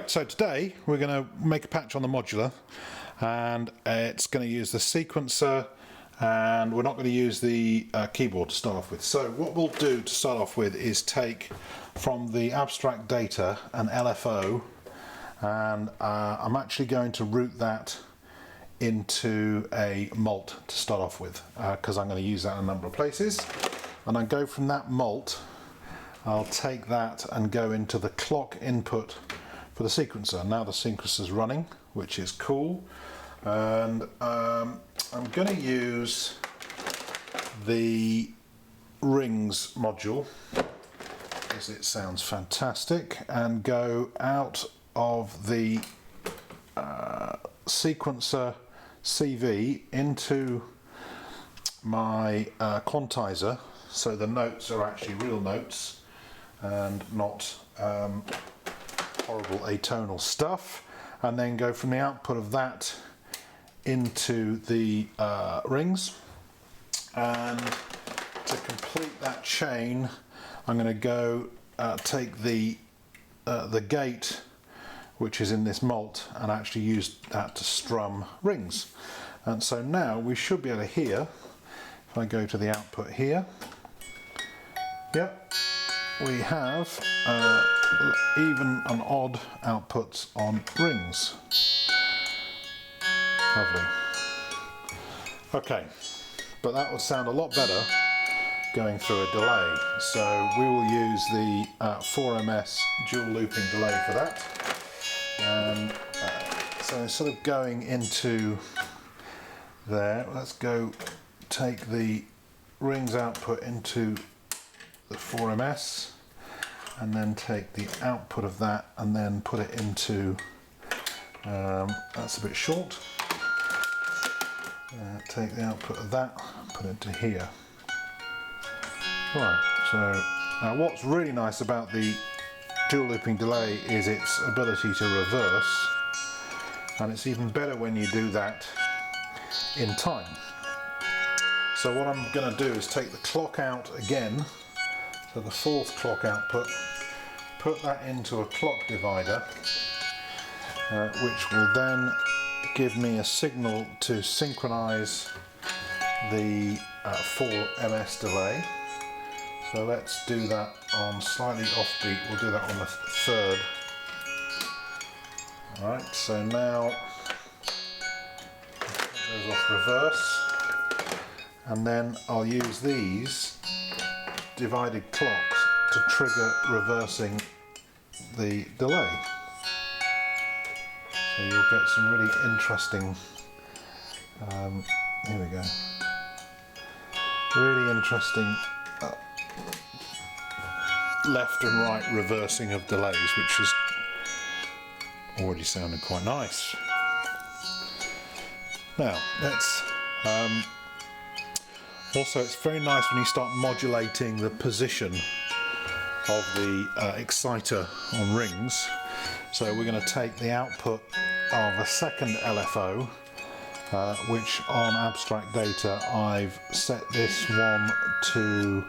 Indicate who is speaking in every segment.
Speaker 1: Right, so today we're going to make a patch on the modular, and it's going to use the sequencer, and we're not going to use the keyboard to start off with. So what we'll do to start off with is take from the abstract data an LFO, and I'm actually going to route that into a mult to start off with, because I'm going to use that in a number of places. And I go from that mult, I'll take that and go into the clock input for the sequencer. Now the sequencer is running, which is cool, and I'm going to use the rings module because it sounds fantastic, and go out of the sequencer CV into my quantizer, so the notes are actually real notes and not horrible atonal stuff, and then go from the output of that into the rings. And to complete that chain, I'm going to go take the gate which is in this mult and actually use that to strum rings. And so now we should be able to hear, if I go to the output here, yep, we have even and odd outputs on rings. Lovely. Okay, but that would sound a lot better going through a delay. So we will use the 4ms dual looping delay for that. And so instead of going into there, let's go take the rings output into the 4ms, and then take the output of that and then put it into, that's a bit short, take the output of that, put it into here. Right, so now what's really nice about the dual looping delay is its ability to reverse, and it's even better when you do that in time. So what I'm going to do is take the clock out again, so the 4th clock output, put that into a clock divider, which will then give me a signal to synchronize the 4ms delay. So let's do that on slightly offbeat. We'll do that on the 3rd. Alright, so now that goes off reverse, and then I'll use these divided clocks to trigger reversing the delay. So you'll get some really interesting, here we go, really interesting left and right reversing of delays, which is already sounding quite nice. Now let's also, it's very nice when you start modulating the position of the exciter on rings. So we're going to take the output of a second LFO, which on abstract data I've set this one to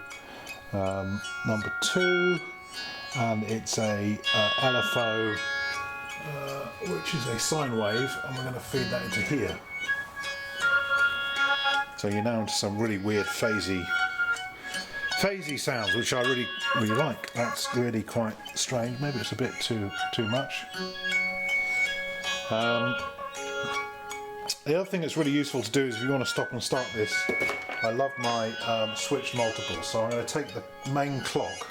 Speaker 1: number 2, and it's a LFO which is a sine wave, and we're going to feed that into here. So you're now into some really weird phasey sounds, which I really like. That's really quite strange. Maybe it's a bit too much. The other thing that's really useful to do is if you want to stop and start this, I love my switched multiples. So I'm going to take the main clock,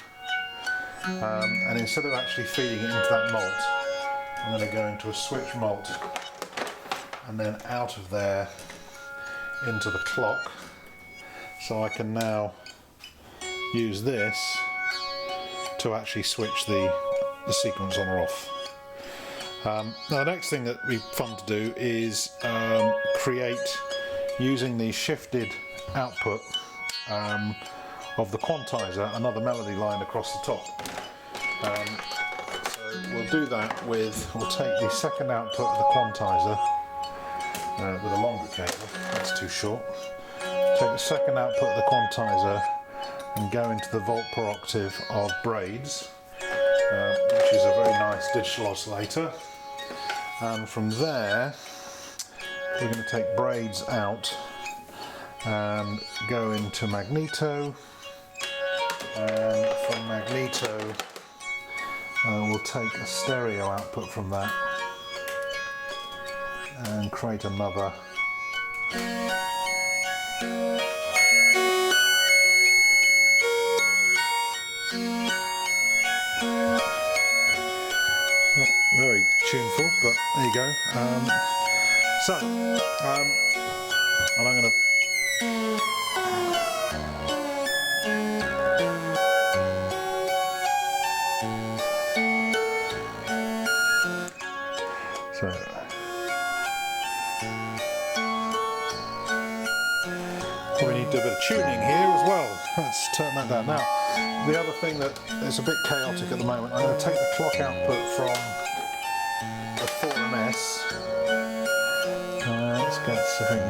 Speaker 1: and instead of actually feeding it into that mult, I'm going to go into a switch mult, and then out of there into the clock, so I can now use this to actually switch the sequence on or off. Now the next thing that would be fun to do is create, using the shifted output of the quantizer, another melody line across the top. So we'll do that with, we'll take the second output of the quantizer with a longer cable, that's too short. Take the second output of the quantizer and go into the volt per octave of braids, which which is a very nice digital oscillator. And from there, we're going to take braids out and go into magneto. And from magneto, we'll take a stereo output from that and create another. Not very tuneful, but there you go. And I'm going to we need to do a bit of tuning here as well. Let's turn that down. Now, the other thing that is a bit chaotic at the moment, I'm going to take the clock output from the 4MS. Let's get something.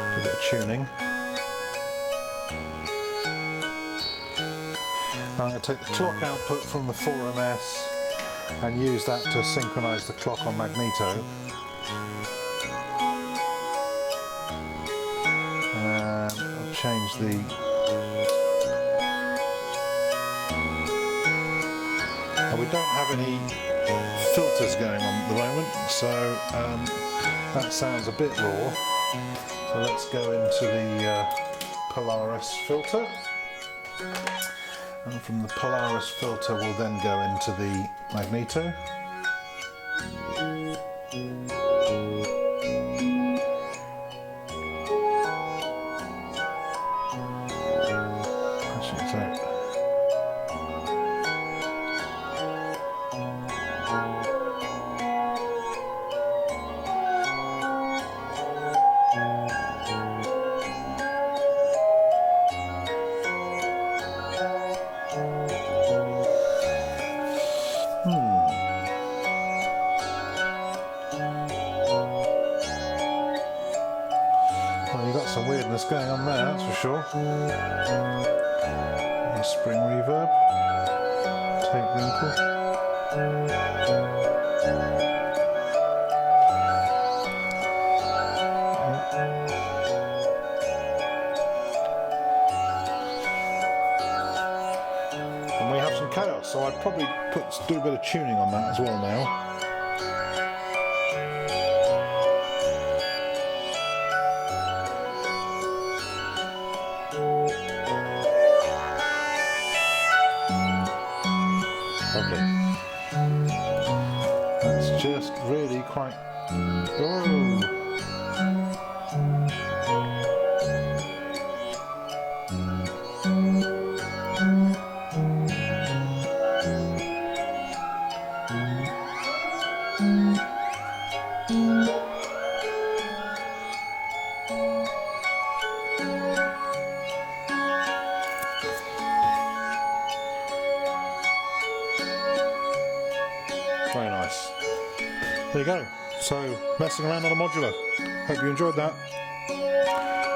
Speaker 1: A bit of tuning. I'm going to take the clock output from the 4MS and use that to synchronise the clock on magneto. And I'll change the... And we don't have any filters going on at the moment, so that sounds a bit raw. So let's go into the Polaris filter. And from the Polaris filter we'll then go into the magneto. Well, you've got some weirdness going on there, that's for sure. A spring reverb, tape winkle. And we have some chaos, so I'd probably do a bit of tuning on that as well now. Lovely. That's just really quite... Oh. Very nice. There you go. So, messing around on a modular. Hope you enjoyed that.